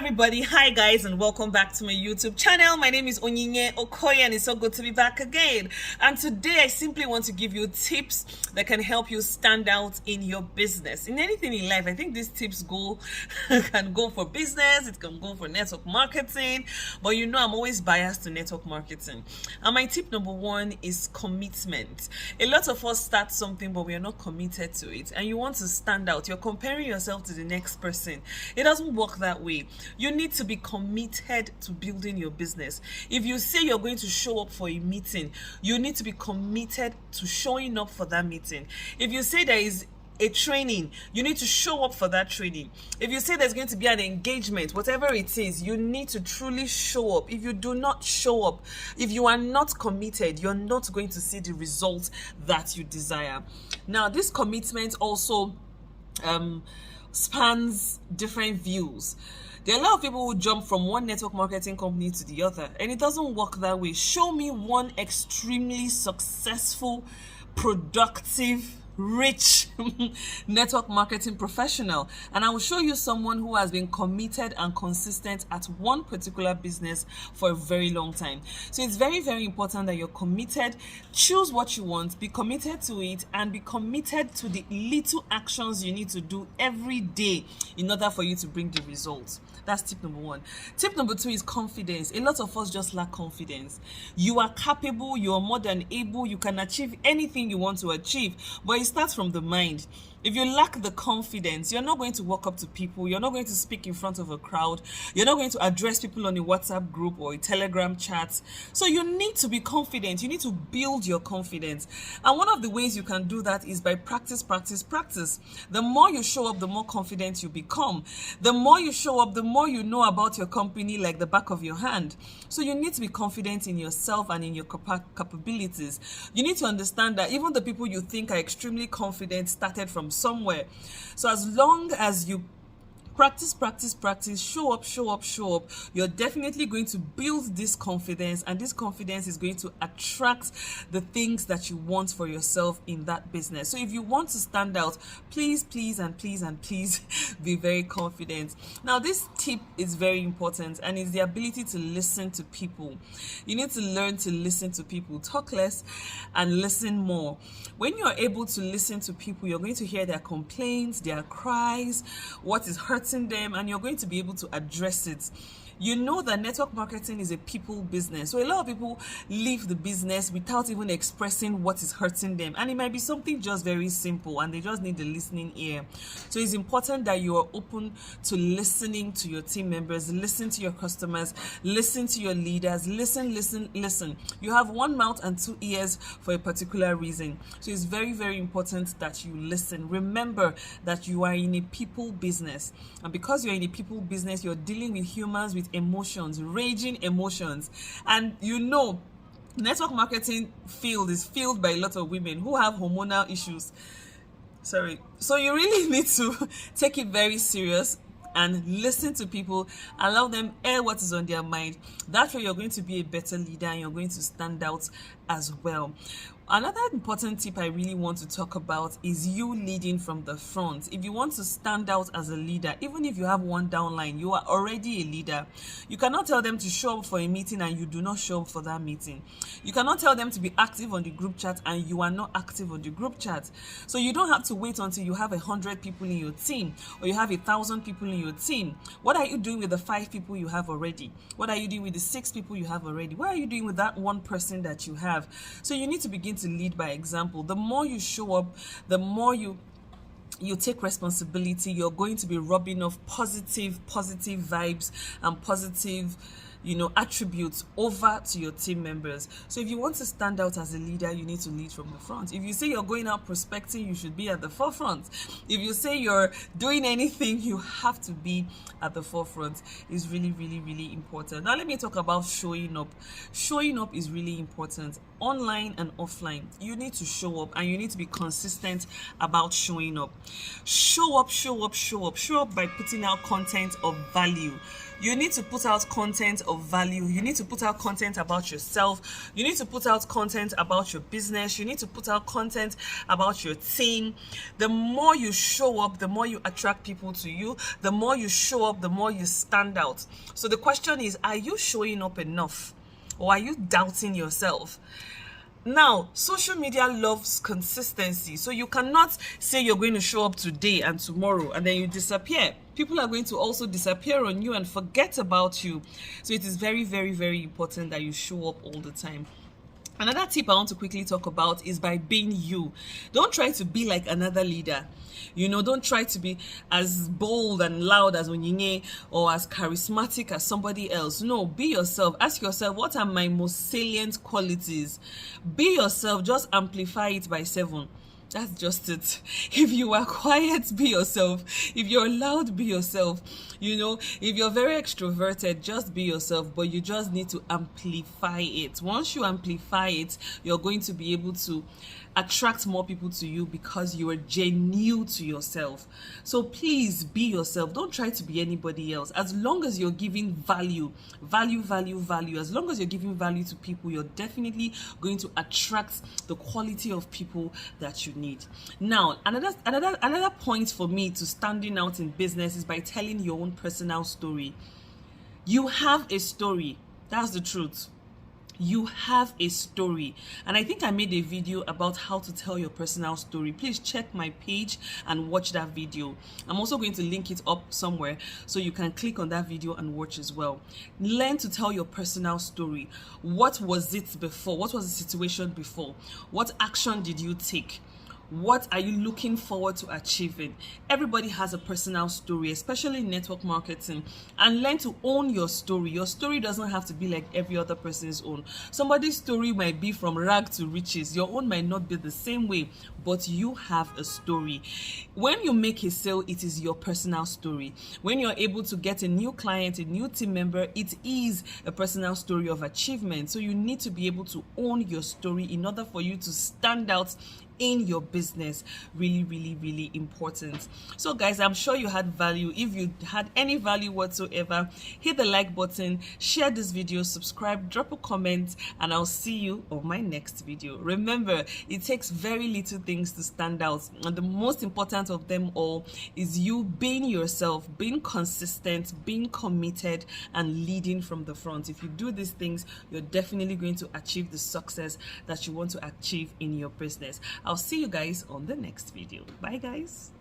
everybody, hi guys, and welcome back to my YouTube channel. My name is Onyinye Okoye and it's so good to be back again. And today I simply want to give you tips that can help you stand out in your business, in anything in life. I think these tips can go for business, it can go for network marketing, but you know I'm always biased to network marketing. And my tip number one is commitment. A lot of us start something but we are not committed to it, and you want to stand out. You're comparing yourself to the next person. It doesn't work that way. You need to be committed to building your business. If you say you're going to show up for a meeting, you need to be committed to showing up for that meeting. If you say there is a training, you need to show up for that training. If you say there's going to be an engagement, whatever it is, you need to truly show up. If you do not show up, if you are not committed, you're not going to see the results that you desire. Now, this commitment also spans different views. There are a lot of people who jump from one network marketing company to the other, and it doesn't work that way. Show me one extremely successful, productive, rich network marketing professional, and I will show you someone who has been committed and consistent at one particular business for a very long time. So it's very, very important that you're committed. Choose what you want, be committed to it, and be committed to the little actions you need to do every day in order for you to bring the results. That's tip number one. Tip number two is confidence. A lot of us just lack confidence. You are capable, you are more than able, you can achieve anything you want to achieve, but it starts from the mind. If you lack the confidence, you're not going to walk up to people, you're not going to speak in front of a crowd, you're not going to address people on a WhatsApp group or a Telegram chat. So you need to be confident, you need to build your confidence. And one of the ways you can do that is by practice. The more you show up, the more confident you become. The more you show up, the more you know about your company like the back of your hand. So you need to be confident in yourself and in your capabilities. You need to understand that even the people you think are extremely confident started from somewhere. So as long as you practice, show up, you're definitely going to build this confidence, and this confidence is going to attract the things that you want for yourself in that business. So if you want to stand out, please be very confident. Now, this tip is very important, and it's the ability to listen to people. You need to learn to listen to people. Talk less and listen more. When you're able to listen to people, you're going to hear their complaints, their cries, what is hurting them, and you're going to be able to address it. You know that network marketing is a people business. So a lot of people leave the business without even expressing what is hurting them. And it might be something just very simple, and they just need the listening ear. So it's important that you are open to listening to your team members, listen to your customers, listen to your leaders, listen. You have one mouth and two ears for a particular reason. So it's very, very important that you listen. Remember that you are in a people business. And because you're in a people business, you're dealing with humans with emotions, raging emotions. And you know, network marketing field is filled by a lot of women who have hormonal issues. So you really need to take it very serious and listen to people, allow them air what is on their mind. That way you're going to be a better leader and you're going to stand out as well. Another important tip I really want to talk about is you leading from the front. If you want to stand out as a leader, even if you have one downline, you are already a leader. You cannot tell them to show up for a meeting and you do not show up for that meeting. You cannot tell them to be active on the group chat and you are not active on the group chat. So you don't have to wait until you have 100 people in your team or you have 1,000 people in your team. What are you doing with the 5 people you have already? What are you doing with the 6 people you have already? What are you doing with that one person that you have? So you need to begin to lead by example. The more you show up, the more you take responsibility. You're going to be rubbing off positive vibes and positive attributes over to your team members. So if you want to stand out as a leader, you need to lead from the front. If you say you're going out prospecting, you should be at the forefront. If you say you're doing anything, you have to be at the forefront. It's really, really, really important. Now let me talk about showing up. Showing up is really important. Online and offline, you need to show up, and you need to be consistent about showing up. Show up by putting out content of value. You need to put out content of value. You need to put out content about yourself. You need to put out content about your business. You need to put out content about your team. The more you show up, the more you attract people to you. The more you show up, the more you stand out. So the question is, are you showing up enough? Or are you doubting yourself? Now, social media loves consistency. So you cannot say you're going to show up today and tomorrow and then you disappear. People are going to also disappear on you and forget about you. So it is very, very, very important that you show up all the time. Another tip I want to quickly talk about is by being you. Don't try to be like another leader. Don't try to be as bold and loud as Onyinye or as charismatic as somebody else. No, be yourself. Ask yourself, what are my most salient qualities? Be yourself. Just amplify it by 7. That's just it. If you are quiet, be yourself. If you're loud, be yourself. If you're very extroverted, just be yourself, but you just need to amplify it. Once you amplify it, you're going to be able to attract more people to you because you are genuine to yourself. So please be yourself. Don't try to be anybody else. As long as you're giving value, as long as you're giving value to people, you're definitely going to attract the quality of people that you need. Now, another point for me to standing out in business is by telling your own personal story. You have a story. That's the truth. You have a story, and I think I made a video about how to tell your personal story. Please check my page and watch that video. I'm also going to link it up somewhere so you can click on that video and watch as well. Learn to tell your personal story. What was it before? What was the situation before? What action did you take? What are you looking forward to achieving? Everybody has a personal story, especially in network marketing, and learn to own your story. Your story doesn't have to be like every other person's own. Somebody's story might be from rag to riches. Your own might not be the same way, but you have a story. When you make a sale, it is your personal story. When you're able to get a new client, a new team member, it is a personal story of achievement. So you need to be able to own your story in order for you to stand out in your business. Really, really, really important. So guys, I'm sure you had value. If you had any value whatsoever, hit the like button, share this video, subscribe, drop a comment, and I'll see you on my next video. Remember, it takes very little things to stand out, and the most important of them all is you being yourself, being consistent, being committed, and leading from the front. If you do these things, you're definitely going to achieve the success that you want to achieve in your business. I'll see you guys on the next video. Bye guys.